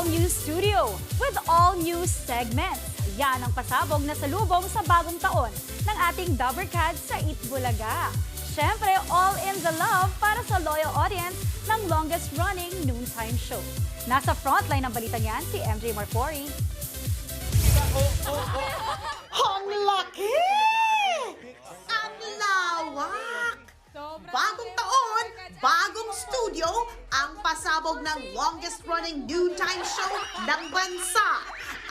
all-new studio with all-new segments. Yan ang pasabog na salubong sa bagong taon ng ating Dabbercats sa Itbulaga. Siyempre, all in the love para sa loyal audience ng longest-running noontime show. Nasa frontline ng balita niyan si MJ Marfori. Ang laki! Ang lawak! Bagong taon, bagong studio, ang pasabog ng longest-running noontime show ng bansa,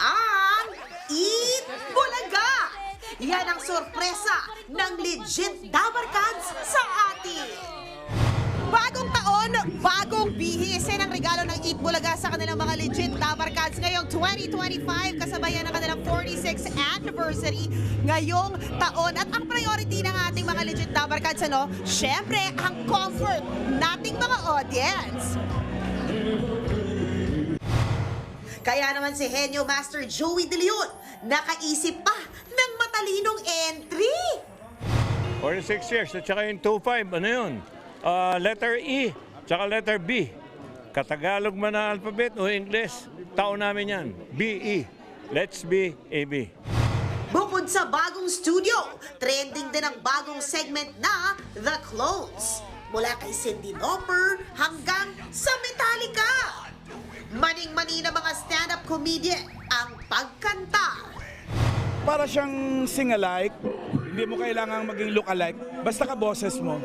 ang Itbulaga! Yan ang sorpresa ng legit Dabbercats sa atin! Bagong taon, bagong bihis. Yan ang regalo ng Itbulaga sa kanilang mga legit Dabbercats ngayong 2025, kasabayan ng kanilang 46th anniversary ngayong taon. At ang priority ng ating mga legit Dabbercats, syempre, ang comfort nating mga audience. Kaya naman si Henyo Master Joey De Leon, nakaisip pa ng matalinong entry. 46 years at saka yung 25, ano yun? Letter E, tsaka letter B. Katagalog man na alphabet o English, taon namin yan. B-E. Let's be AB. Bukod sa bagong studio, trending din ang bagong segment na The Clones. Mula kay Cyndi Lauper hanggang sa Metallica. Maning-mani na mga stand-up comedian ang pagkanta. Para siyang sing-alike, hindi mo kailangang maging look-alike, basta ka boses mo.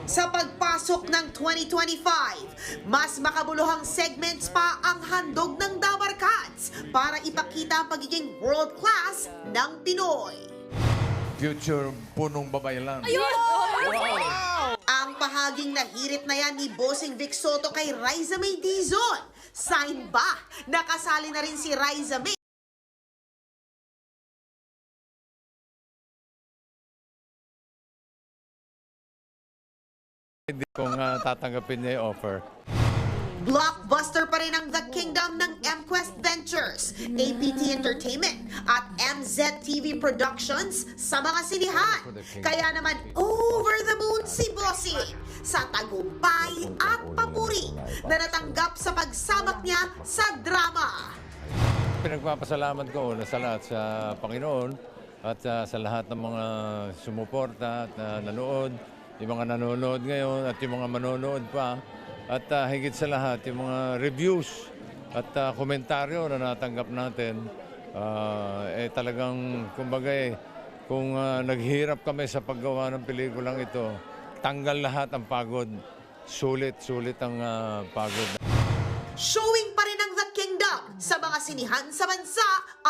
Sa pagpasok ng 2025, mas makabuluhang segments pa ang handog ng Dabbercats para ipakita ang pagiging world-class ng Pinoy. Future punong babae lang. Ang pahaging nahirit na yan ni Bossing Vic Soto kay Riza May Dizon. Sign ba? Nakasali na rin si Riza May. Hindi kung tatanggapin niya yung offer. Blockbuster pa rin ang The Kingdom ng MQuest Ventures, APT Entertainment at MZTV Productions sa mga sinihan. Kaya naman over the moon si Bossing sa tagumpay at papuri na natanggap sa pagsabak niya sa drama. Pinagpapasalamat ko una sa lahat sa Panginoon at sa lahat ng mga sumuporta at nanood, yung mga nanonood ngayon at yung mga manonood pa. At higit sa lahat, yung mga reviews at komentaryo na natanggap natin, talagang, kumbaga, kung naghirap kami sa paggawa ng pelikulang ito, tanggal lahat ang pagod. Sulit ang pagod. Showing pa rin ang The Kingdom sa mga sinihan sa bansa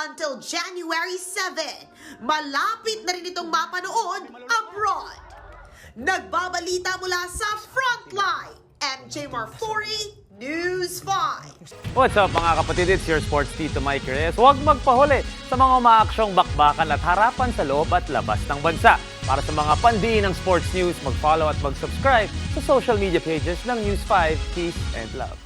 until January 7. Malapit na rin itong mapanood abroad. Nagbabalita mula sa Frontline, MJ Marfori, News 5. What's up mga kapatid? It's your sports tito Mike Reyes. Huwag magpahuli sa mga umaaksyong bakbakan at harapan sa loob at labas ng bansa. Para sa mga pandiin ng sports news, mag-follow at mag-subscribe sa social media pages ng News 5. Peace and love.